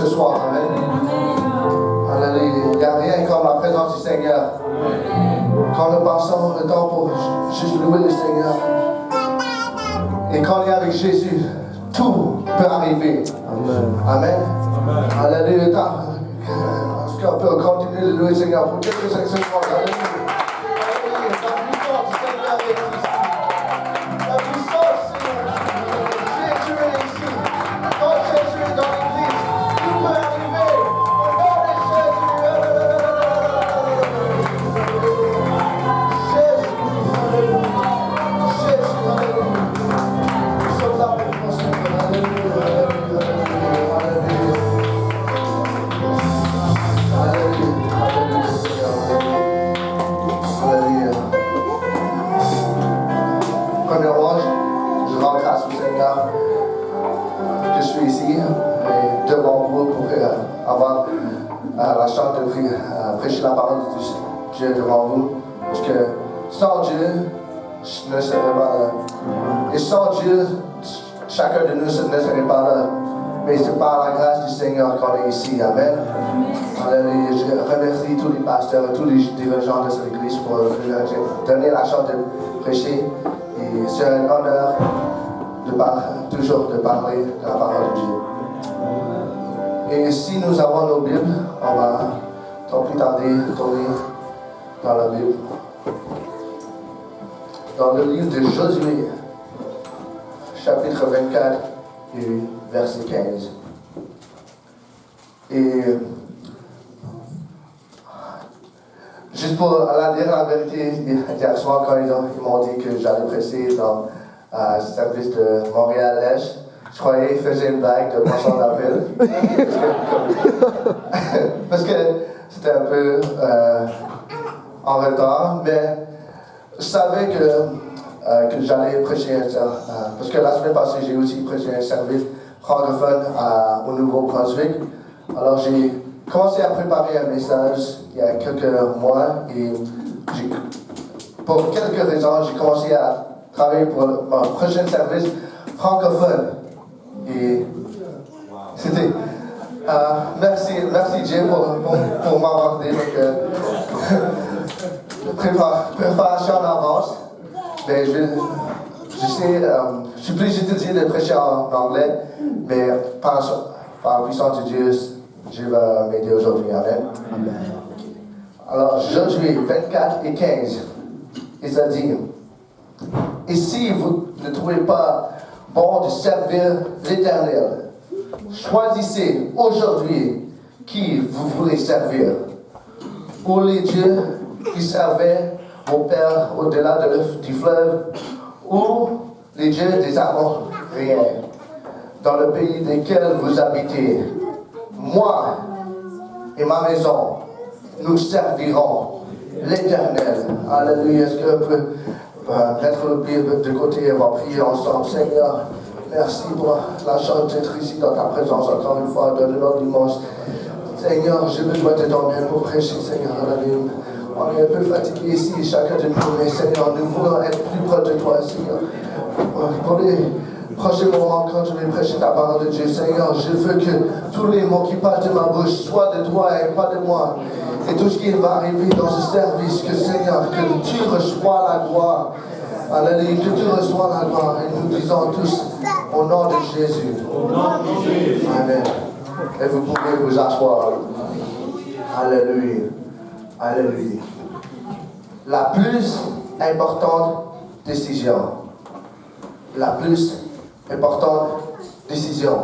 ce soir. Amen. Alléluia. Il n'y a rien comme la présence du Seigneur. Quand nous passons le temps pour juste louer le Seigneur. Et quand on est avec Jésus, tout peut arriver. Amen. Amen. Amen. Alléluia. Est-ce qu'on peut continuer de louer le Seigneur pour quelques secondes? Alléluia. La chance de prêcher la parole de Dieu devant vous, parce que sans Dieu, je ne serais pas là. Et sans Dieu, chacun de nous ne serait pas là. Mais c'est par la grâce du Seigneur qu'on est ici. Amen. Alléluia. Je remercie tous les pasteurs et tous les dirigeants de cette église pour donner la chance de prêcher. Et c'est un honneur toujours de parler de la parole de Dieu. Et si nous avons nos Bibles, on va sans plus tarder tourner dans la Bible. Dans le livre de Josué, chapitre 24 et verset 15. Et juste pour dire la vérité, hier soir quand ils m'ont dit que j'allais prêcher dans le service de Montréal-Est, je croyais qu'ils faisaient une blague de poisson d'avril. Parce que c'était un peu en retard, mais je savais que j'allais prêcher parce que la semaine passée, j'ai aussi prêché un service francophone au Nouveau-Brunswick. Alors j'ai commencé à préparer un message il y a quelques mois et pour quelques raisons, j'ai commencé à travailler pour mon prochain service francophone. Et c'était... merci Jim pour m'avoir dit. Préparation en avance. Mais je suis plus utilisé de prêcher en anglais, mais par la puissance de Dieu, Dieu va m'aider aujourd'hui. Amen. Alors, Josué 24 et 15, il s'est dit, et si vous ne trouvez pas bon de servir l'Éternel, choisissez aujourd'hui qui vous voulez servir. Ou les dieux qui servaient vos pères au-delà du fleuve, ou les dieux des Amoréens, dans le pays desquels vous habitez. Moi et ma maison, nous servirons l'Éternel. Alléluia. Est-ce que vous pouvez mettre le Bible de côté et on va prier ensemble. Seigneur, merci pour la chance d'être ici dans ta présence encore une fois, dans le nom immense. Seigneur, j'ai besoin de ton aide pour prêcher, Seigneur. Alléluia. On est un peu fatigué ici, chacun de nous, mais Seigneur, nous voulons être plus proches de toi, Seigneur. Pour les prochains moments, quand je vais prêcher ta parole de Dieu, Seigneur, je veux que tous les mots qui passent de ma bouche soient de toi et pas de moi. Et tout ce qui va arriver dans ce service, que Seigneur, que tu reçois la gloire. Alléluia, que tu reçois la gloire. Et nous disons tous, au nom de Jésus. Au nom de Jésus. Amen. Et vous pouvez vous asseoir. Alléluia. Alléluia. La plus importante décision. La plus importante décision.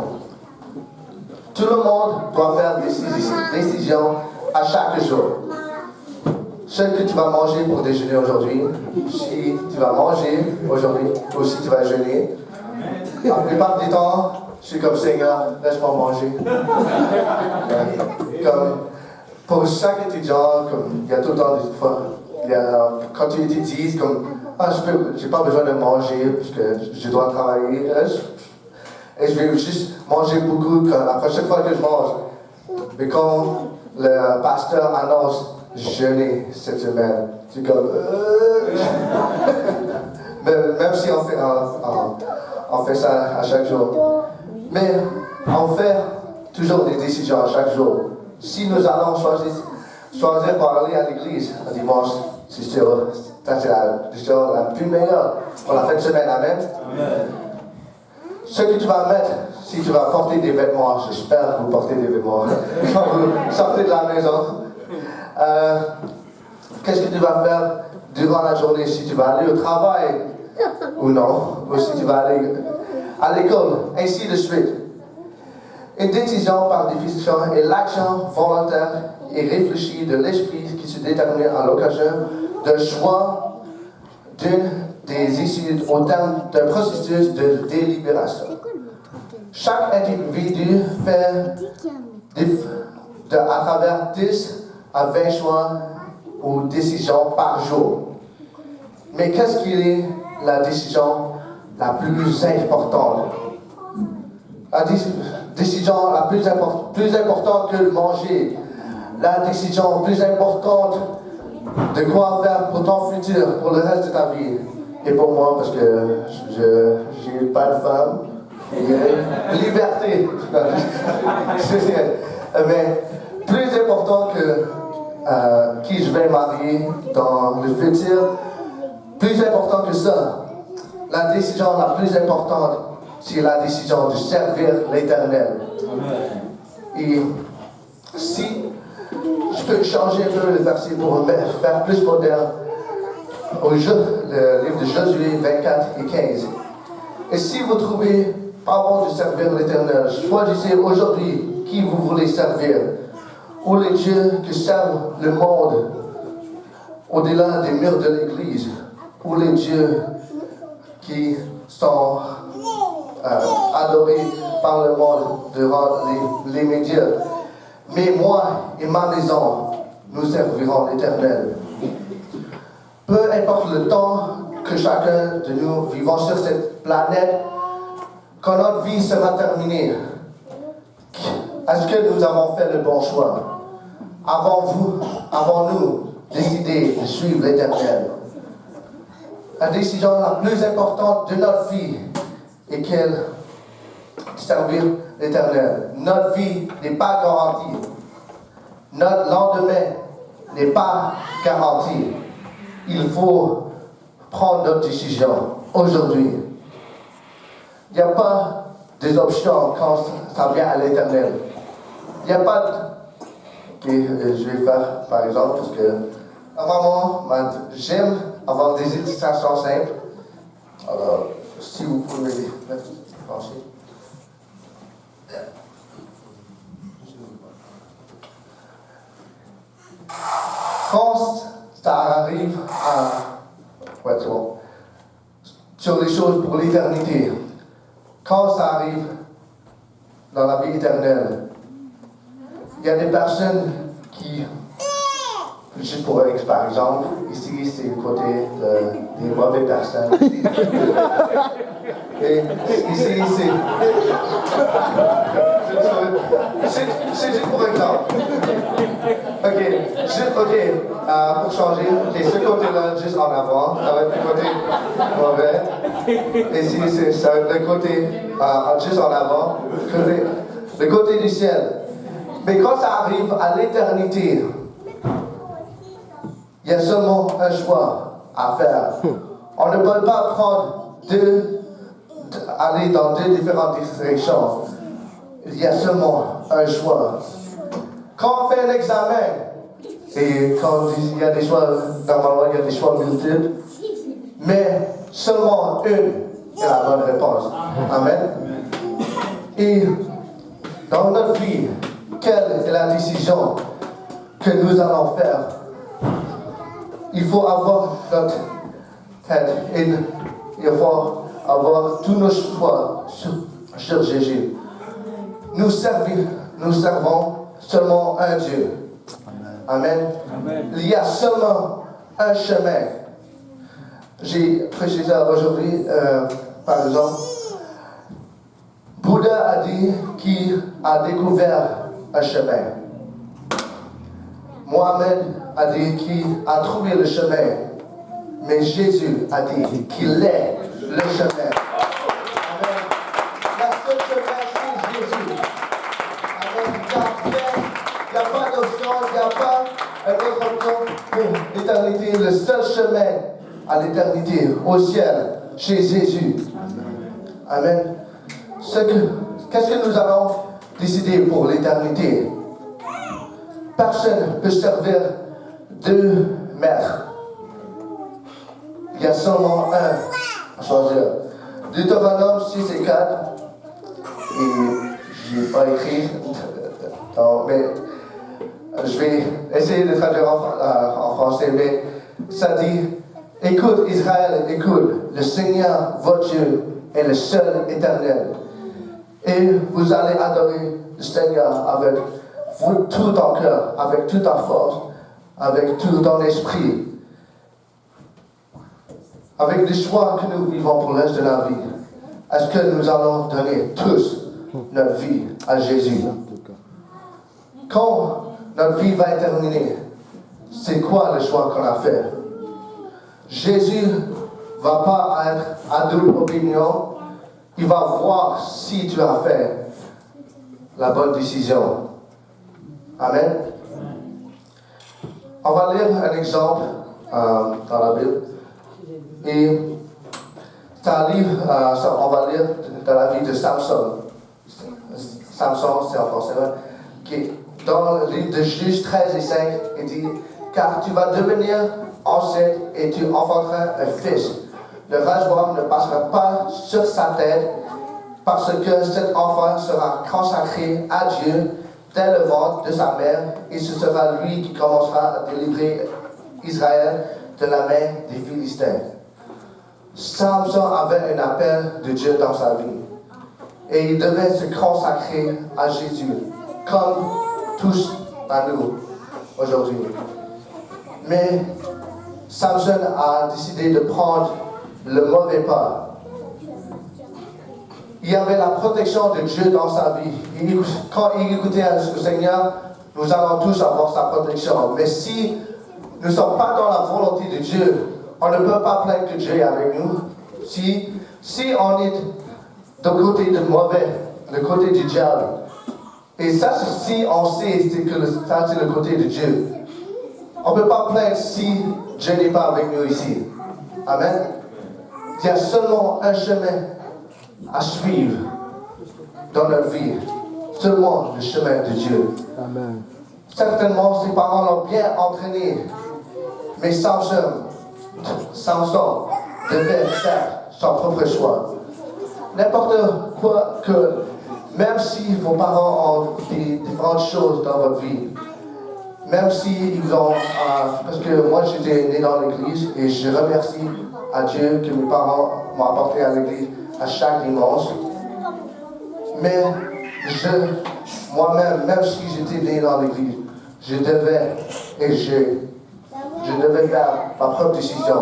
Tout le monde doit faire des décisions à chaque jour. Ce que tu vas manger pour déjeuner aujourd'hui, si tu vas manger aujourd'hui ou si tu vas jeûner. La plupart du temps, je suis comme Seigneur, laisse-moi manger. Comme pour chaque étudiant, comme il y a tout le temps des fois, quand tu étudies, comme j'ai pas besoin de manger parce que je dois travailler. Et je vais juste manger beaucoup la prochaine fois que je mange. Mais quand le pasteur annonce jeûner cette semaine, c'est comme... Même si on fait ça à chaque jour. Mais on fait toujours des décisions chaque jour. Si nous allons choisir pour aller à l'église un dimanche, c'est sûr, ça c'est la décision la plus meilleure pour la fin de semaine. Amen. Amen. Ce que tu vas mettre, si tu vas porter des vêtements, j'espère que vous portez des vêtements quand vous sortez de la maison. Qu'est-ce que tu vas faire durant la journée, si tu vas aller au travail ou non, ou si tu vas aller à l'école, ainsi de suite. Une décision par définition est l'action volontaire et réfléchie de l'esprit qui se détermine à l'occasion d'un choix d'une des issues au terme d'un processus de délibération. Chaque individu fait à travers 10 à 20 choix ou décisions par jour. Mais qu'est-ce qui est la décision la plus importante? La décision la plus importante que manger. La décision plus importante de quoi faire pour ton futur, pour le reste de ta vie. Et pour moi, parce que je n'ai pas de femme, liberté. Mais plus important que qui je vais marier dans le futur, plus important que ça, la décision la plus importante, c'est la décision de servir l'Éternel. Et si je peux changer un peu le verset pour faire plus moderne, le livre de Josué 24 et 15. Et si vous trouvez pas bon de servir l'Éternel, choisissez aujourd'hui qui vous voulez servir. Ou les dieux qui servent le monde au-delà des murs de l'Église, ou les dieux qui sont adorés par le monde durant les médias. Mais moi et ma maison, nous servirons l'Éternel. Peu importe le temps que chacun de nous vivons sur cette planète, quand notre vie sera terminée, est-ce que nous avons fait le bon choix? Avons-nous décidé de suivre l'Éternel? La décision la plus importante de notre vie est qu'elle servir l'Éternel. Notre vie n'est pas garantie. Notre lendemain n'est pas garanti. Il faut prendre notre décision aujourd'hui. Il n'y a pas des options quand ça vient à l'Éternel. Il n'y a pas de... Ok, je vais faire par exemple, parce que maman, j'aime avoir des illustrations simples. Alors, si vous pouvez mettre pencher. Quand ça arrive sur les choses pour l'éternité, quand ça arrive dans la vie éternelle, il y a des personnes qui, juste pour par exemple, ici c'est le côté des mauvaises personnes. Et ici c'est juste pour exemple. Pour changer, ce côté-là juste en avant, ça va être le côté mauvais. Ici ça va être le côté juste en avant, le côté du ciel. Mais quand ça arrive à l'éternité, il y a seulement un choix à faire. On ne peut pas prendre aller dans deux différentes directions. Il y a seulement un choix. Quand on fait un examen, et quand il y a des choix, normalement il y a des choix multiples, mais seulement une est la bonne réponse. Amen. Et dans notre vie, quelle est la décision que nous allons faire? Il faut avoir notre tête et il faut avoir tous nos choix sur Jésus. Nous servons seulement un Dieu. Amen. Amen. Il y a seulement un chemin. J'ai prêché ça aujourd'hui, par exemple. Bouddha a dit qu'il a découvert un chemin. Mohamed a dit qu'il a trouvé le chemin. Mais Jésus a dit qu'il est le chemin. Amen. La seule chemin, c'est Jésus. l'éternité, le seul chemin à l'éternité, au ciel, chez Jésus. Amen. Qu'est-ce que nous allons décider pour l'éternité? Personne ne peut servir deux maîtres. Il y a seulement un à choisir. Deutéronome 6 et 4. Et je n'ai pas écrit, mais je vais essayer de traduire en français, mais ça dit: écoute Israël, écoute, le Seigneur votre Dieu est le seul éternel. Et vous allez adorer le Seigneur avec tout ton cœur, avec toute ta force, avec tout ton esprit. Avec les choix que nous vivons pour le reste de la vie, est-ce que nous allons donner tous notre vie à Jésus? Quand notre vie va être terminée, c'est quoi le choix qu'on a fait? Jésus ne va pas être à double opinion. Il va voir si tu as fait la bonne décision. Amen. On va lire un exemple dans la Bible. Et c'est un livre, on va lire dans la vie de Samson. Samson, c'est en français, qui dans le livre de Juges 13 et 5, il dit: car tu vas devenir enceinte et tu enfanteras un fils. Le rasoir ne passera pas sur sa tête, parce que cet enfant sera consacré à Dieu dès le ventre de sa mère, et ce sera lui qui commencera à délivrer Israël de la main des Philistins. Samson avait un appel de Dieu dans sa vie, et il devait se consacrer à Jésus, comme tous à nous aujourd'hui. Mais Samson a décidé de prendre le mauvais pas. Il y avait la protection de Dieu dans sa vie. Quand il écoutait le Seigneur, nous allons tous avoir sa protection. Mais si nous ne sommes pas dans la volonté de Dieu, on ne peut pas plaindre que Dieu est avec nous. Si on est du côté du mauvais, du côté du diable, et ça, si on sait que ça c'est le côté de Dieu, on ne peut pas plaindre si Dieu n'est pas avec nous ici. Amen. Il y a seulement un chemin à suivre dans notre vie, seulement le chemin de Dieu. Amen. Certainement, ses parents l'ont bien entraîné, mais Samson devait faire son propre choix. N'importe quoi que, même si vos parents ont des différentes choses dans votre vie, même si ils ont, parce que moi j'étais né dans l'église et je remercie à Dieu que mes parents m'ont apporté à l'église à chaque dimanche. Mais moi-même, même si j'étais né dans l'église, je devais faire ma propre décision.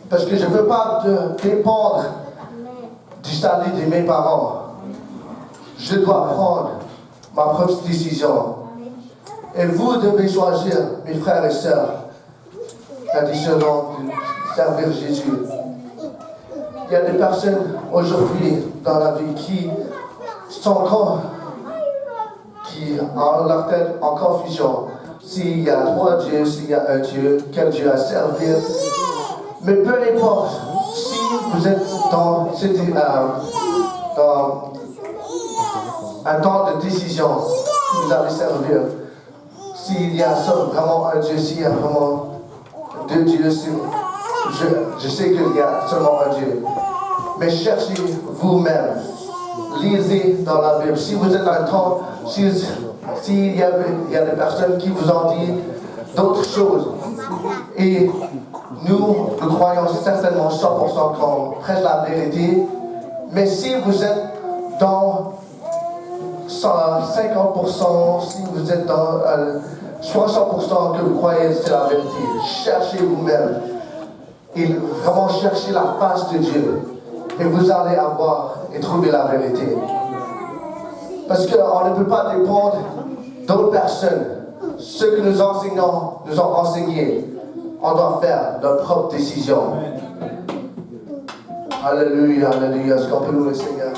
Parce que je ne veux pas dépendre du salut de mes parents. Je dois prendre ma propre décision. Et vous devez choisir, mes frères et sœurs, la décision de servir Jésus. Il y a des personnes aujourd'hui dans la vie qui ont leur tête en confusion. S'il y a trois dieux, s'il y a un Dieu, quel Dieu à servir. Mais peu importe, si vous êtes dans un temps de décision, si vous allez servir, s'il y a vraiment un Dieu, s'il y a vraiment deux dieux, je sais qu'il y a seulement un Dieu. Mais cherchez vous-même. Lisez dans la Bible. Si vous êtes dans un temps, s'il y a des personnes qui vous ont dit d'autres choses, et nous croyons certainement 100% qu'on prêche la vérité, mais si vous êtes dans 50%, si vous êtes dans 60% que vous croyez que c'est la vérité, cherchez vous-même et vraiment cherchez la face de Dieu et vous allez avoir et trouver la vérité. Parce qu'on ne peut pas dépendre d'autres personnes. Ce que nos enseignants nous ont enseigné, on doit faire notre propre décision. Alléluia, alléluia. Est-ce qu'on peut louer le Seigneur?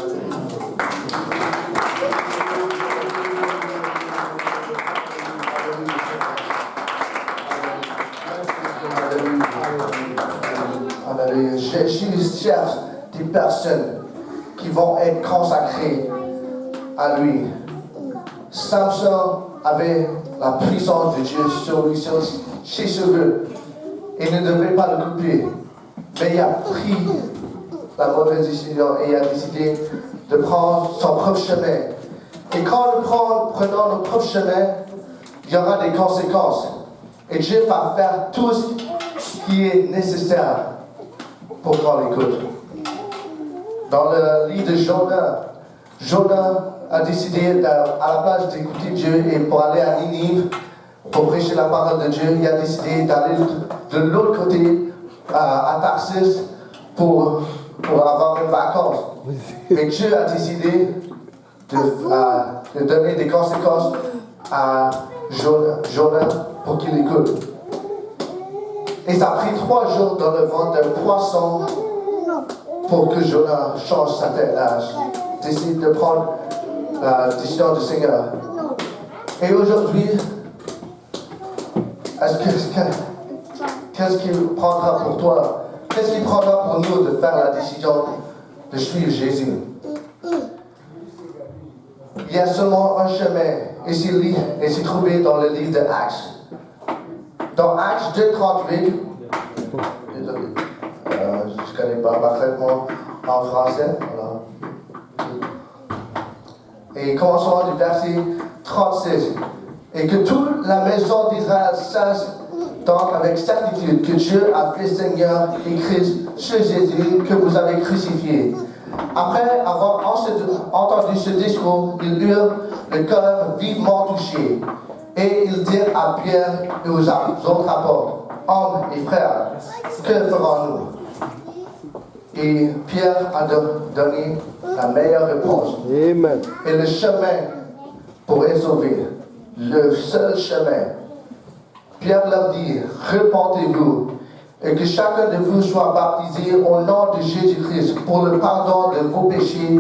cherche des personnes qui vont être consacrées à lui. Samson avait la puissance de Dieu sur lui, sur ses cheveux. Il ne devait pas le couper. Mais il a pris la mauvaise décision et il a décidé de prendre son propre chemin. Et quand nous prenons notre propre chemin, il y aura des conséquences. Et Dieu va faire tout ce qui est nécessaire pour qu'on l'écoute. Dans le livre de Jonas a décidé, à la place d'écouter Dieu et pour aller à Ninive, pour prêcher la parole de Dieu, il a décidé d'aller de l'autre côté, à Tarsis, pour avoir une vacance. Mais Dieu a décidé de donner des conséquences à Jonas pour qu'il écoute. Et ça a pris 3 jours dans le ventre d'un poisson pour que Jonas change sa tête, décide de prendre la décision du Seigneur. Et aujourd'hui, qu'est-ce qu'il prendra pour toi? Qu'est-ce qu'il prendra pour nous de faire la décision de suivre Jésus? Il y a seulement un chemin, et c'est trouvé dans le livre de Actes. Dans Actes 2:38, désolé, je ne connais pas parfaitement en français. Alors. Et commençons du verset 36. Et que toute la maison d'Israël sache donc avec certitude que Dieu a fait Seigneur et Christ ce Jésus que vous avez crucifié. Après avoir entendu ce discours, ils eurent le cœur vivement touché. Et ils dirent à Pierre et aux autres apôtres, hommes et frères, que ferons-nous? Et Pierre a donné la meilleure réponse. Amen. Et le chemin pour être sauvé, le seul chemin. Pierre leur dit, repentez-vous et que chacun de vous soit baptisé au nom de Jésus-Christ pour le pardon de vos péchés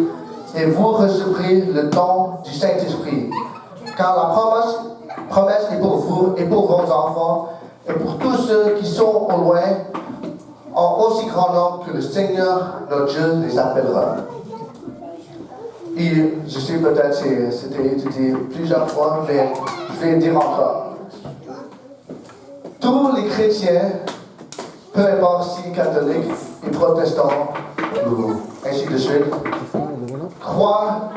et vous recevrez le don du Saint-Esprit. Car la promesse est pour vous et pour vos enfants et pour tous ceux qui sont au loin, en aussi grand nombre que le Seigneur, notre Dieu, les appellera. Et je sais peut-être que c'était étudié plusieurs fois, mais je vais dire encore. Tous les chrétiens, peu importe si catholiques et protestants, ou ainsi de suite, croient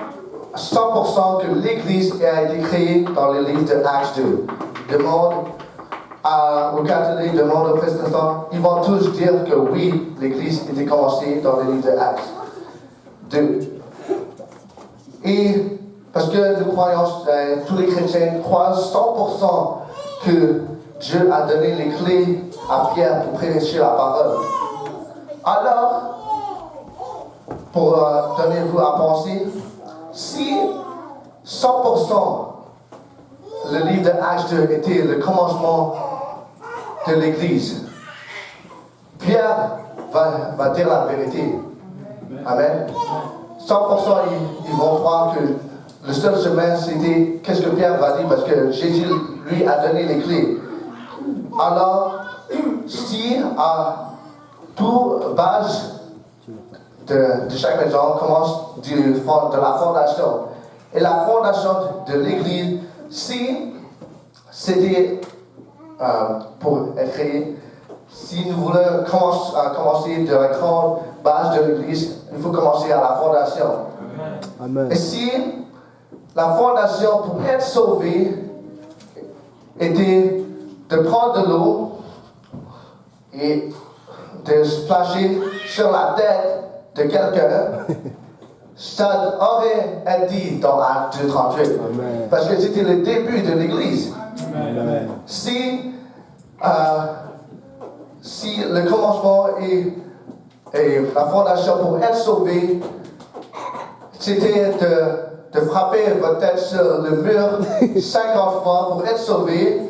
à 100% que l'Église a été créée dans le livre de Actes 2. Demande aux catholiques, demande aux protestants, ils vont tous dire que oui, l'Église était commencée dans le livre de Actes 2. Et parce que nous croyons, tous les chrétiens croient 100% que Dieu a donné les clés à Pierre pour prêcher la parole. Alors, pour donner-vous à penser, si 100% le livre de Actes 2 était le commencement de l'Église, Pierre va dire la vérité. Amen. 100% ils vont croire que le seul chemin c'était qu'est-ce que Pierre va dire parce que Jésus lui a donné les clés. Alors, si à toute base de chaque maison commence de la fondation, et la fondation de l'Église, si c'était pour être créé, si nous voulons commencer de la grande base de l'Église, il faut commencer à la fondation. Amen. Et si la fondation pour être sauvée était de prendre de l'eau et de splasher sur la tête de quelqu'un, ça aurait été dit dans Acte 2:38. Parce que c'était le début de l'Église. Amen. Si le commencement et la fondation pour être sauvé, c'était de frapper votre tête sur le mur 50 fois pour être sauvé.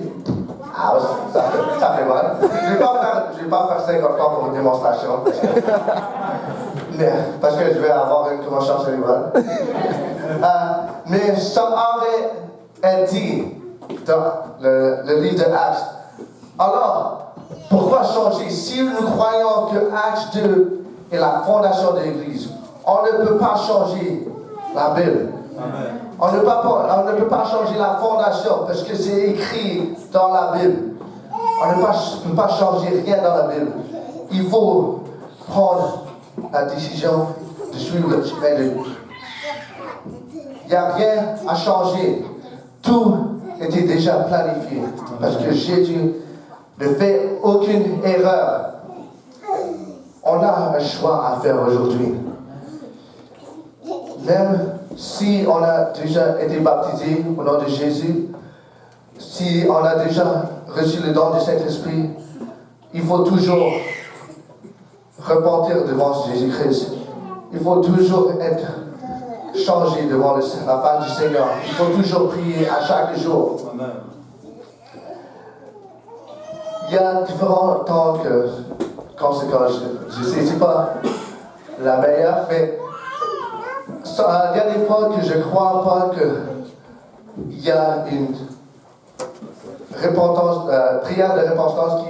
Ah, ça fait mal. Je ne vais pas faire 50 fois pour une démonstration. Mais, parce que je vais avoir une convention cérébrale. Mais ça aurait été dit dans le livre de Actes. Alors, pourquoi changer? Si nous croyons que Actes 2 est la fondation de l'Église. On ne peut pas changer la Bible. Amen. On ne peut pas changer la fondation parce que c'est écrit dans la Bible. On ne peut pas changer rien dans la Bible. Il faut prendre la décision de suivre le chemin de Dieu. Il n'y a rien à changer. Tout était déjà planifié. Parce que Jésus ne fait aucune erreur. On a un choix à faire aujourd'hui. Même si on a déjà été baptisé au nom de Jésus, si on a déjà reçu le don du Saint-Esprit, il faut toujours repentir devant Jésus-Christ. Il faut toujours être changé devant la face du Seigneur. Il faut toujours prier à chaque jour. Amen. Il y a différents temps que conséquences. Je sais, c'est pas la meilleure, mais il y a des fois que je ne crois pas qu'il y a une prière de repentance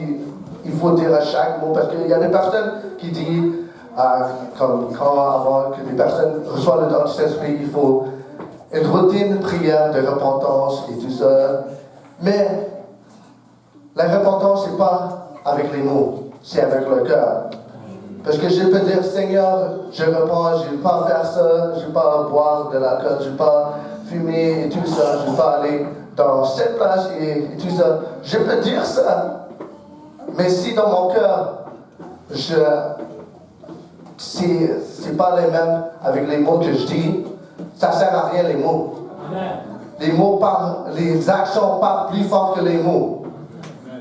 qu'il faut dire à chaque mot, parce qu'il y a des personnes qui disent, comme avant que les personnes reçoivent le don du Saint-Esprit, il faut une routine de prière de repentance et tout ça. Mais la repentance, ce n'est pas avec les mots, c'est avec le cœur. Parce que je peux dire, Seigneur, je repens, je ne vais pas faire ça, je ne vais pas boire de l'alcool, je ne vais pas fumer et tout ça, je ne vais pas aller dans cette place et tout ça. Je peux dire ça. Mais si dans mon cœur, c'est pas les mêmes avec les mots que je dis, ça ne sert à rien les mots. Les mots parlent, les actions parlent plus fort que les mots.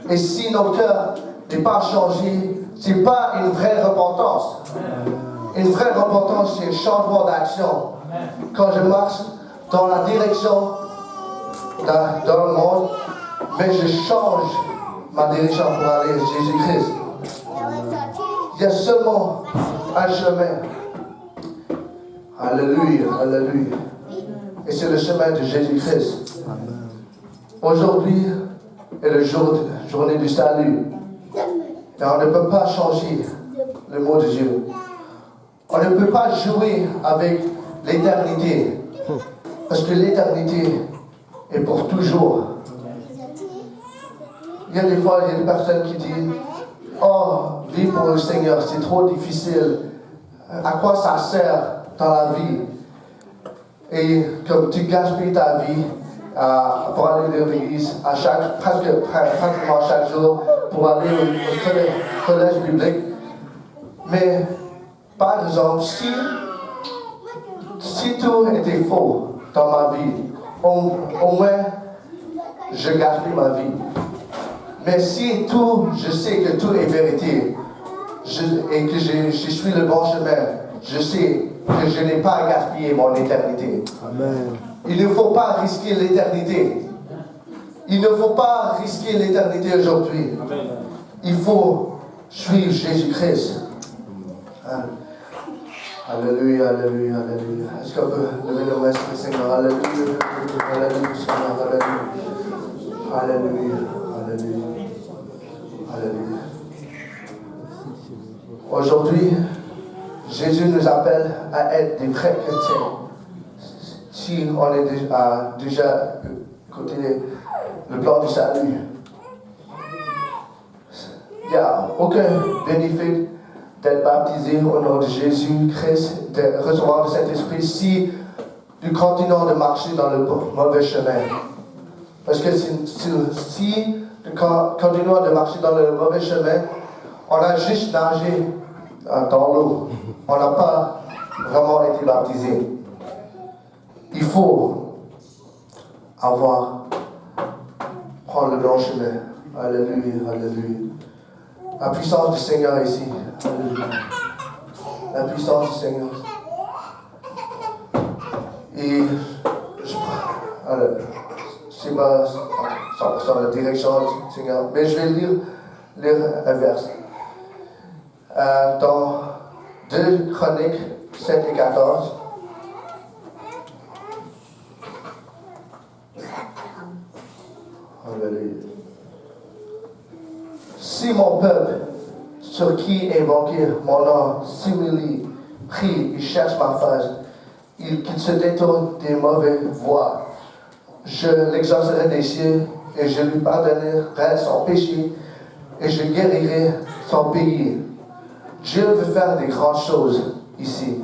Et si notre cœur n'est pas changé, ce n'est pas une vraie repentance. Une vraie repentance, c'est un changement d'action. Quand je marche dans la direction dans le monde, mais je change ma direction pour aller à Jésus-Christ. Il y a seulement un chemin. Alléluia, alléluia. Et c'est le chemin de Jésus-Christ. Aujourd'hui est le journée du salut. Et on ne peut pas changer le mot de Dieu. On ne peut pas jouer avec l'éternité. Parce que l'éternité est pour toujours. Il y a des fois, il y a des personnes qui disent, oh, vivre pour le Seigneur, c'est trop difficile. À quoi ça sert dans la vie? Et comme tu gaspilles ta vie pour aller à l'église pratiquement chaque jour, pour aller au collège biblique. Mais, par exemple, si tout était faux dans ma vie, au moins, je gaspille ma vie. Mais si je sais que tout est vérité, et que je suis le bon chemin, je sais que je n'ai pas à gaspiller mon éternité. Amen. Il ne faut pas risquer l'éternité. Il ne faut pas risquer l'éternité aujourd'hui. Il faut suivre Jésus-Christ. Alléluia, alléluia, alléluia. Est-ce qu'on peut lever nos mains sur le Seigneur? Alléluia, alléluia, Seigneur, alléluia. Alléluia, alléluia. Alléluia. Aujourd'hui, Jésus nous appelle à être des vrais chrétiens. Si on est déjà écouté le plan du salut, il n'y a aucun bénéfice d'être baptisé au nom de Jésus-Christ, de recevoir le Saint-Esprit si nous continuons de marcher dans le mauvais chemin. Parce que si nous continuons de marcher dans le mauvais chemin, on a juste nagé dans l'eau. On n'a pas vraiment été baptisé. Il faut prendre le bon chemin. Alléluia, alléluia. La puissance du Seigneur ici. Alléluia. La puissance du Seigneur. Et c'est pas 100% la direction du Seigneur, mais je vais lire un verset. Dans 2 Chroniques 7 et 14. Alléluia. Si mon peuple, sur qui invoquer mon nom, s'humilie, prie, il cherche ma face, qu'il se détourne des mauvaises voies. Je l'exaucerai des cieux et je lui pardonnerai son péché et je guérirai son pays. Dieu veut faire des grandes choses ici.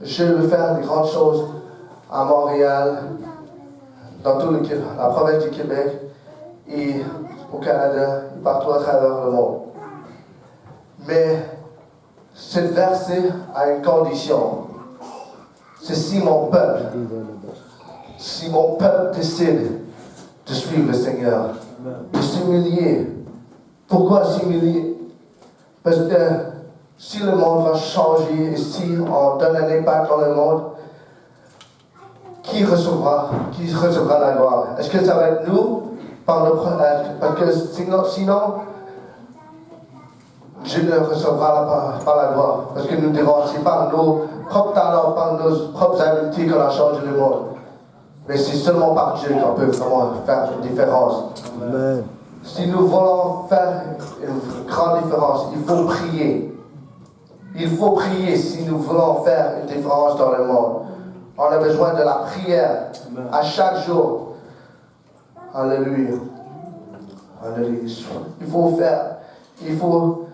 Dieu veut faire des grandes choses à Montréal, dans toute la province du Québec et au Canada et partout à travers le monde. Mais ce verset a une condition. C'est si mon peuple décide de suivre le Seigneur, de s'humilier. Pourquoi s'humilier? Parce que si le monde va changer et si on donne un impact dans le monde, qui recevra la gloire? Est-ce que ça va être nous? Parce que sinon, Dieu ne recevra pas la gloire. Parce que nous dirons, c'est par nos propres talents, par nos propres habiletés qu'on a changé le monde. Mais c'est seulement par Dieu qu'on peut vraiment faire une différence. Amen. Si nous voulons faire une grande différence, il faut prier. Il faut prier si nous voulons faire une différence dans le monde. On a besoin de la prière à chaque jour. Alléluia. Alléluia. Il faut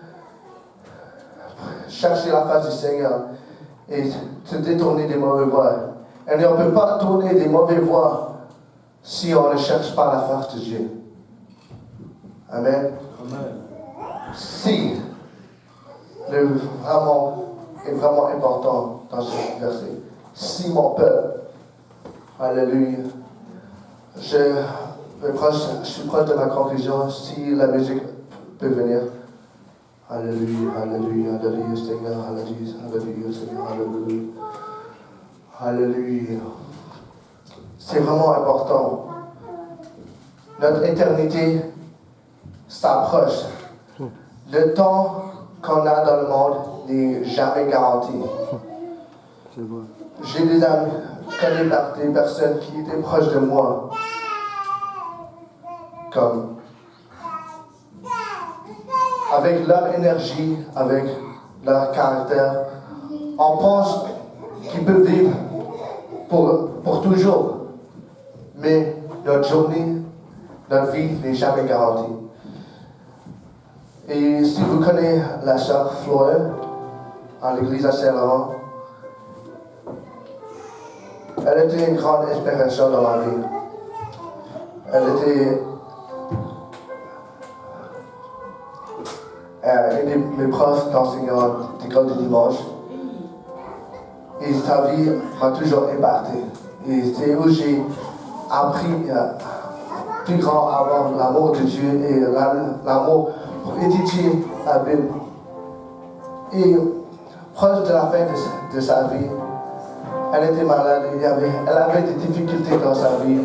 chercher la face du Seigneur et se détourner des mauvaises voies. Et on ne peut pas tourner des mauvaises voies si on ne cherche pas la face de Dieu. Amen. Amen. Si le vraiment est vraiment important dans ce verset. Si mon peuple, alléluia, je suis proche de la conclusion, si la musique peut venir. Alléluia, alléluia, alléluia, Seigneur, alléluia, alléluia, Seigneur, alléluia. Alléluia. C'est vraiment important. Notre éternité s'approche. Le temps qu'on a dans le monde n'est jamais garanti. J'ai des amis, je connais des personnes qui étaient proches de moi, comme avec leur énergie, avec leur caractère, on pense qu'ils peuvent vivre pour toujours. Mais notre journée, notre vie n'est jamais garantie. Et si vous connaissez la sœur Flore, à l'église à Saint-Laurent, elle était une grande inspiration dans ma vie. Elle était une de mes profs d'enseignant d'école de dimanche. Et sa vie m'a toujours impacté. Et c'est où j'ai appris plus grand à avoir l'amour de Dieu et l'amour pour étudier la Bible. Et proche de la fin de sa vie, elle était malade, elle avait des difficultés dans sa vie,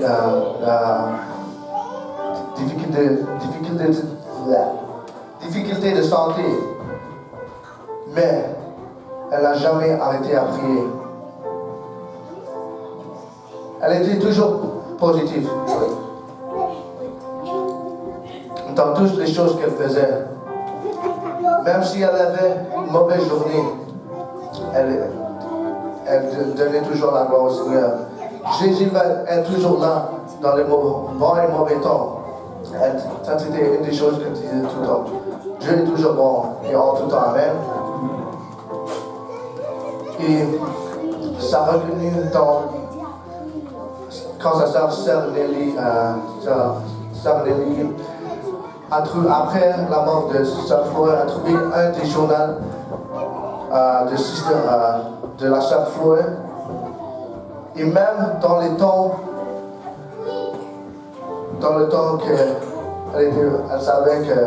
difficultés de santé. Mais elle n'a jamais arrêté à prier. Elle était toujours positive dans toutes les choses qu'elle faisait. Même si elle avait une mauvaise journée, elle donnait toujours la gloire au Seigneur. Jésus est toujours là dans les bons et mauvais temps. Ça, c'était une des choses qu'elle disait tout le temps. Dieu est toujours bon et en tout temps. Amen. Et ça a revenu quand sa sœur Nelly, après la mort de sœur Flore, a trouvé un des journaux de la sœur Flore. Et même dans le temps qu'elle savait que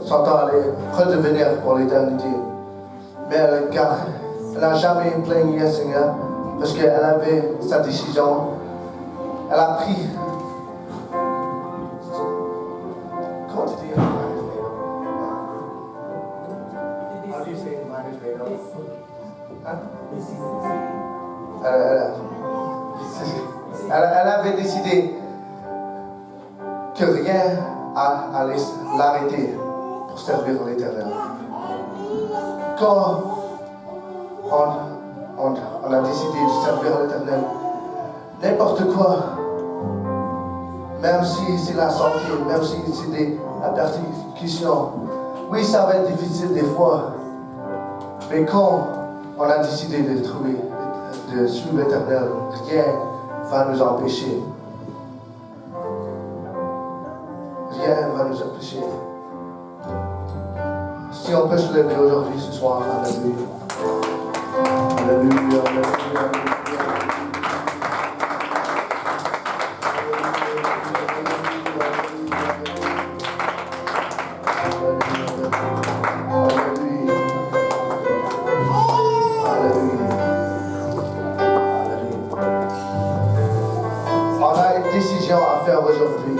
son temps allait redevenir pour l'éternité. Mais elle n'a jamais plaigné le Seigneur parce qu'elle avait sa décision. Elle a pris. Comment tu dis? Elle avait décidé que rien allait l'arrêter pour servir l'Éternel. quand on a décidé de servir l'Éternel, n'importe quoi, même si c'est la santé, même si c'est la persécution, oui, ça va être difficile des fois, mais quand on a décidé de suivre l'Éternel, rien va nous empêcher. Rien va nous empêcher. Si on peut se lever aujourd'hui, ce soir, alléluia. Alléluia, alléluia, décision à faire aujourd'hui.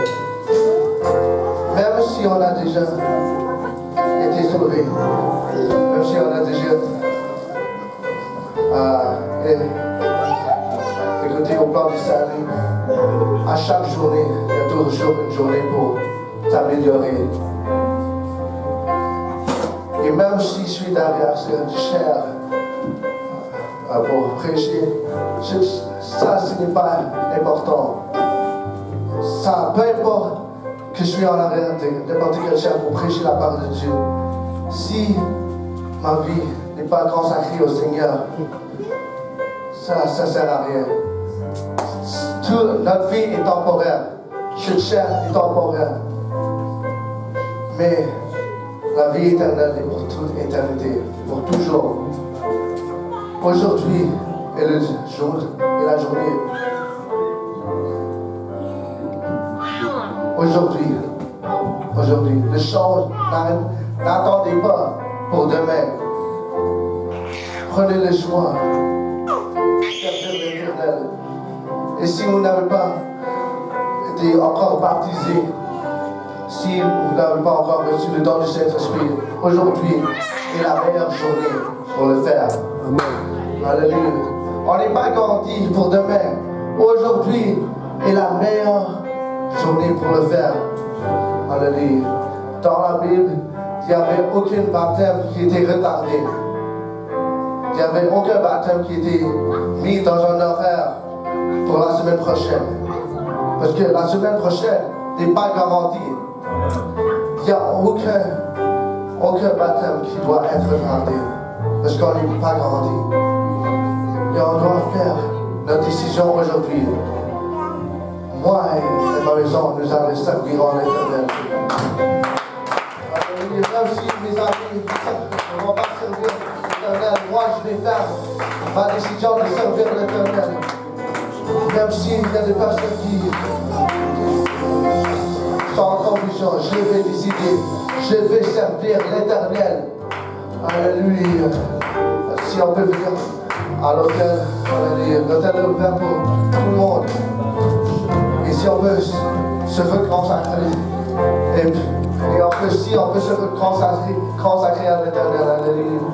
Même si on a déjà été sauvé, même si on a déjà écouté au plan du salut, à chaque journée, il y a toujours une journée pour s'améliorer. Et même si je suis derrière cette chair pour prêcher, ça ce n'est pas important. Ça, peu importe que je suis en arrière de n'importe quelle chair pour prêcher la parole de Dieu. Si ma vie n'est pas consacrée au Seigneur, ça ne sert à rien. Toute notre vie est temporaire. Cette chair est temporaire. Mais la vie éternelle est pour toute éternité, pour toujours. Aujourd'hui est le jour et la journée. Aujourd'hui, les choses n'attendez pas pour demain. Prenez le choix de servir l'Éternel. Et si vous n'avez pas été encore baptisé, si vous n'avez pas encore reçu le don du Saint-Esprit, aujourd'hui est la meilleure journée pour le faire. Amen. Alléluia. On n'est pas garanti pour demain. Aujourd'hui est la meilleure journée pour le faire. Alléluia. Dans la Bible, il n'y avait aucun baptême qui était retardé. Il n'y avait aucun baptême qui était mis dans un horaire pour la semaine prochaine. Parce que la semaine prochaine n'est pas garantie. Il n'y a aucun baptême qui doit être retardé. Parce qu'on n'est pas garanti. Et on doit faire notre décision aujourd'hui. Moi et ma maison, nous allons servir en l'Éternel. Même si mes amis ne vont pas servir l'Éternel, moi je vais faire ma décision de servir l'Éternel. Même s'il y a des personnes qui sont en confusion, je vais décider, je vais servir l'Éternel. Alléluia. Si on peut venir à l'hôtel, alléluia. L'hôtel est ouvert pour tout le monde. Et si on peut se reconsacrer, et on peut se reconsacrer à l'Éternel, alléluia.